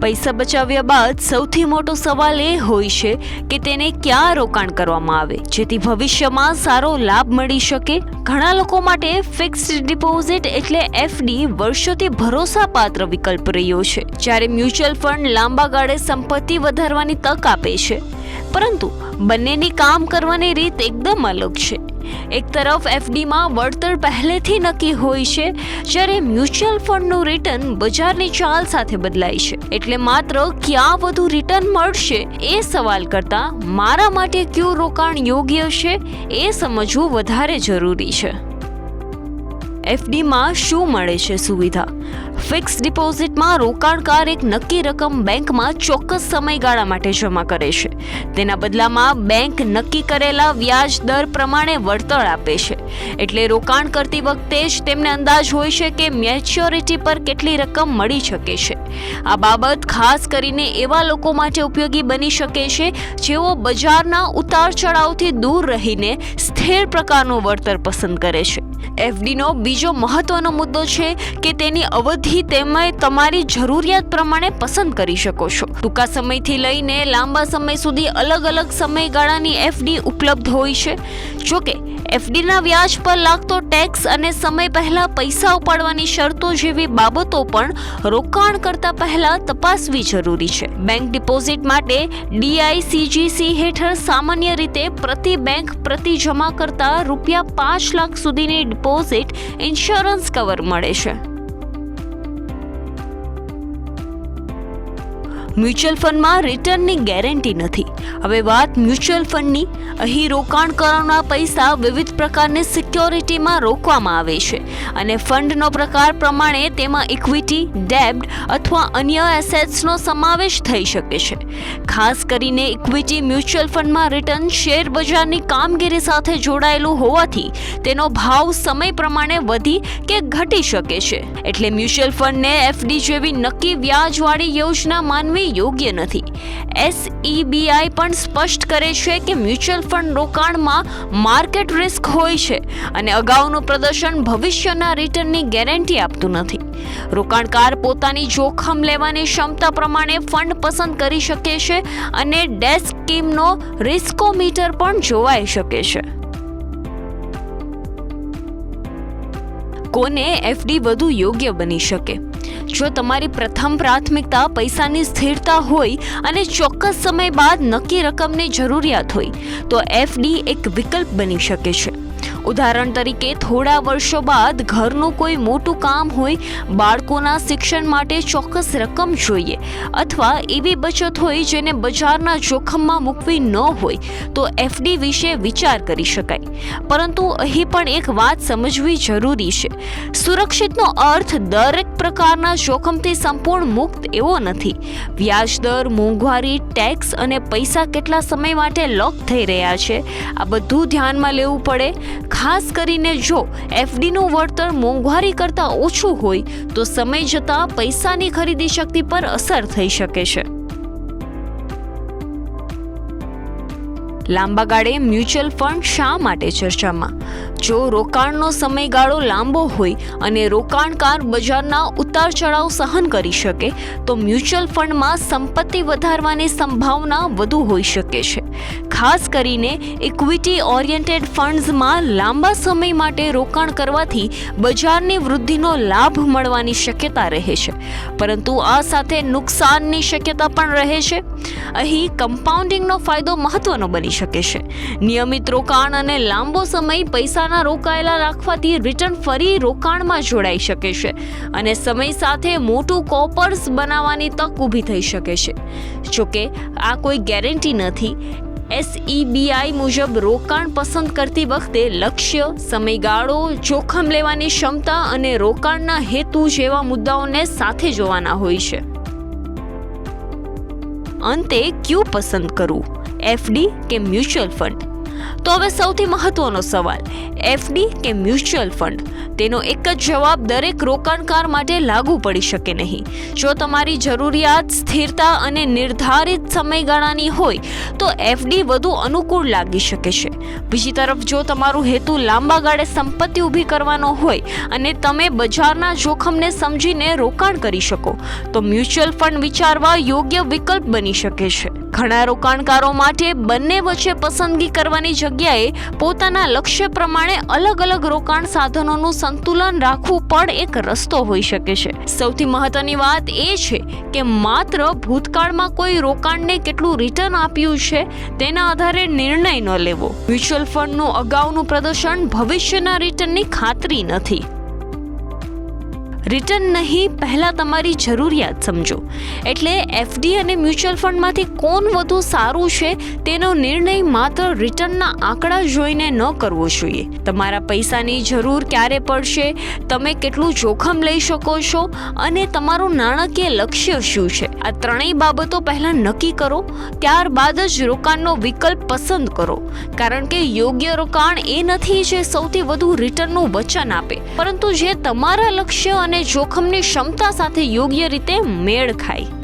પૈસા બચાવ્યા બાદ સૌથી મોટો સવાલ એ હોય છે કે તેને ક્યાં રોકાણ કરવામાં આવે જેથી ભવિષ્યમાં સારો લાભ મળી શકે. ઘણા લોકો માટે ફિક્સ્ડ ડિપોઝિટ એટલે એફડી વર્ષોથી ભરોસાપાત્ર વિકલ્પ રહ્યો છે, જ્યારે મ્યુચ્યુઅલ ફંડ લાંબા ગાળે સંપત્તિ વધારવાની તક આપે છે. પરંતુ બંનેની કામ કરવાની રીત એકદમ અલગ છે. એક તરફ એફડીમાં વળતર પહેલેથી નક્કી હોય છે, જ્યારે મ્યુચ્યુઅલ ફંડનું રિટર્ન બજારની ચાલ સાથે બદલાય છે. એટલે માત્ર ક્યાં વધુ રિટર્ન મળશે એ સવાલ કરતાં મારા માટે કયું રોકાણ યોગ્ય છે એ સમજવું વધારે જરૂરી છે. એફડીમાં શું મળે છે સુવિધા? ફિક્સ ડિપોઝિટમાં રોકાણકાર એક નક્કી રકમ બેંકમાં ચોક્કસ સમયગાળા માટે જમા કરે છે. તેના બદલામાં બેંક નક્કી કરેલા વ્યાજ દર પ્રમાણે વળતર આપે છે. એટલે રોકાણ કરતી વખતે જ તેમને અંદાજ હોય છે કે મેચ્યોરિટી પર કેટલી રકમ મળી શકે છે. આ બાબત ખાસ કરીને એવા લોકો માટે ઉપયોગી બની શકે છે જેઓ બજારના ઉતાર ચઢાવથી દૂર રહીને સ્થિર પ્રકારનું વળતર પસંદ કરે છે. એફડીનો બીજો મહત્વનો મુદ્દો છે કે તેની અવધિ તમે તમારી જરૂરિયાત પ્રમાણે પસંદ કરી શકો છો. ટૂંકા સમયથી લઈને લાંબા સમય સુધી અલગ અલગ સમયગાળાની એફડી ઉપલબ્ધ હોય છે. જોકે એફડીના વ્યાજ પર લાગતો ટેક્સ અને સમય પહેલા પૈસા ઉપાડવાની શરતો જેવી બાબતો પણ રોકાણ કરતા પહેલા તપાસવી જરૂરી છે. બેંક ડિપોઝિટ માટે DICGC હેઠળ સામાન્ય રીતે પ્રતિ બેંક પ્રતિ જમા કરતા ₹5 લાખ સુધીની ડિપોઝિટ ઇન્સ્યોરન્સ કવર મળે છે. મ્યુચ્યુઅલ ફંડમાં રિટર્નની ગેરંટી નથી. હવે વાત મ્યુચ્યુઅલ ફંડની. અહીં રોકાણ કરવાના પૈસા વિવિધ પ્રકારની સિક્યોરિટીમાં રોકવામાં આવે છે અને ફંડનો પ્રકાર પ્રમાણે તેમાં ઇક્વિટી, ડેબ્ટ અથવા અન્ય એસેટ્સનો સમાવેશ થઈ શકે છે. ખાસ કરીને ઇક્વિટી મ્યુચ્યુઅલ ફંડમાં રિટર્ન શેર બજારની કામગીરી સાથે જોડાયેલું હોવાથી તેનો ભાવ સમય પ્રમાણે વધી કે ઘટી શકે છે. એટલે મ્યુચ્યુઅલ ફંડને એફડી જેવી નક્કી વ્યાજવાળી યોજના માનવી યોગ્ય નથી. SEBI પણ સ્પષ્ટ કરે છે કે મ્યુચ્યુઅલ ફંડ રોકાણમાં માર્કેટ રિસ્ક હોય છે અને અગાઉનું પ્રદર્શન ભવિષ્યના રિટર્નની ગેરંટી આપતું નથી. રોકાણકાર પોતાની જોખમ લેવાની ક્ષમતા પ્રમાણે ફંડ પસંદ કરી શકે છે અને ડેસ્ક સ્કીમનો રિસ્કોમીટર પણ જોવાઈ શકે છે. કોને એફડી વધુ યોગ્ય બની શકે? જો તમારી પ્રથમ પ્રાથમિકતા પૈસાની સ્થિરતા હોય અને ચોક્કસ સમય બાદ નક્કી રકમની જરૂરિયાત હોય તો એફડી એક વિકલ્પ બની શકે છે. ઉદાહરણ તરીકે થોડા વર્ષો બાદ ઘરનું કોઈ મોટું કામ હોય, બાળકોના શિક્ષણ માટે ચોક્કસ રકમ જોઈએ અથવા એવી બચત હોય જેને બજારના જોખમમાં મૂકવી ન હોય તો એફડી વિશે વિચાર કરી શકાય. પરંતુ અહીં પણ એક વાત સમજવી જરૂરી છે. સુરક્ષિતનો અર્થ દરેક પ્રકારના જોખમથી સંપૂર્ણ મુક્ત એવો નથી. વ્યાજદર, મોંઘવારી, ટેક્સ અને પૈસા કેટલા સમય માટે લોક થઈ રહ્યા છે, આ બધું ધ્યાનમાં લેવું પડે. ખાસ કરીને જો એફડીનું વળતર મોંઘવારી કરતાં ઓછું હોય તો સમય જતાં પૈસાની ખરીદી શક્તિ પર અસર થઈ શકે છે. લાંબા ગાળે મ્યુચ્યુઅલ ફંડ શા માટે ચર્ચામાં? જો રોકાણનો સમયગાળો લાંબો હોય અને રોકાણકાર બજારના ઉતાર ચઢાવ સહન કરી શકે તો મ્યુચ્યુઅલ ફંડમાં સંપત્તિ વધારવાની સંભાવના વધુ હોઈ શકે છે. ખાસ કરીને ઇક્વિટી ઓરિએન્ટેડ ફંડ્સમાં લાંબા સમય માટે રોકાણ કરવાથી બજારની વૃદ્ધિનો લાભ મળવાની શક્યતા રહે છે, પરંતુ આ સાથે નુકસાનની શક્યતા પણ રહે છે. અહીં કમ્પાઉન્ડિંગનો ફાયદો મહત્વનો બની શકે છે. નિયમિત રોકાણ અને લાંબો સમય પૈસાના રોકાયેલા રાખવાથી રિટર્ન ફરી રોકાણમાં જોડાઈ શકે છે અને સમય સાથે મોટું કોપર્સ બનાવવાની તક ઊભી થઈ શકે છે. જોકે આ કોઈ ગેરંટી નથી. SEBI મુજબ રોકાણ પસંદ કરતી વખતે લક્ષ્ય, સમયગાળો, જોખમ લેવાની ક્ષમતા અને રોકાણના હેતુ જેવા મુદ્દાઓને સાથે જોવાના હોય છે. અંતે કયું પસંદ કરવું, એફડી કે મ્યુચ્યુઅલ ફંડ? તો હવે સૌથી મહત્વનો સવાલ, એફડી કે મ્યુચ્યુઅલ ફંડ? તેનો એક જ જવાબ દરેક રોકાણકાર માટે લાગુ પડી શકે નહીં. જો તમારી જરૂરિયાત સ્થિરતા અને નિર્ધારિત સમયગાળાની હોય તો એફડી વધુ અનુકૂળ લાગી શકે છે. બીજી તરફ જો તમારું હેતુ લાંબા ગાળે સંપત્તિ ઊભી કરવાનો હોય અને તમે બજારના જોખમને સમજીને રોકાણ કરી શકો તો મ્યુચ્યુઅલ ફંડ વિચારવા યોગ્ય વિકલ્પ બની શકે છે. ઘણા રોકાણકારો માટે બંને વચ્ચે પસંદગી કરવાની જગ્યાએ પોતાના લક્ષ્ય પ્રમાણે અલગ અલગ રોકાણ સાધનોનું સંતુલન રાખવું પણ એક રસ્તો હોઈ શકે છે. સૌથી મહત્વની વાત એ છે કે માત્ર ભૂતકાળમાં કોઈ રોકાણને કેટલું રિટર્ન આપ્યું છે તેના આધારે નિર્ણય ન લેવો. મ્યુચ્યુઅલ ફંડનું અગાઉનું પ્રદર્શન ભવિષ્યના રિટર્નની ખાતરી નથી. રિટર્ન નહીં, પહેલાં તમારી જરૂરિયાત સમજો. એટલે એફડી અને મ્યુચ્યુઅલ ફંડમાંથી કોણ વધુ સારું છે તેનો નિર્ણય માત્ર રિટર્નના આંકડા જોઈને ન કરવો જોઈએ. તમારા પૈસાની જરૂર ક્યારે પડશે, તમે કેટલું જોખમ લઈ શકો છો અને તમારું નાણાકીય લક્ષ્ય શું છે, આ ત્રણેય બાબતો પહેલાં નક્કી કરો. ત્યારબાદ જ રોકાણનો વિકલ્પ પસંદ કરો. કારણ કે યોગ્ય રોકાણ એ નથી જે સૌથી વધુ રિટર્નનું વચન આપે, પરંતુ જે તમારા લક્ષ્ય અને જોખમની ક્ષમતા સાથે યોગ્ય રીતે મેળ ખાય.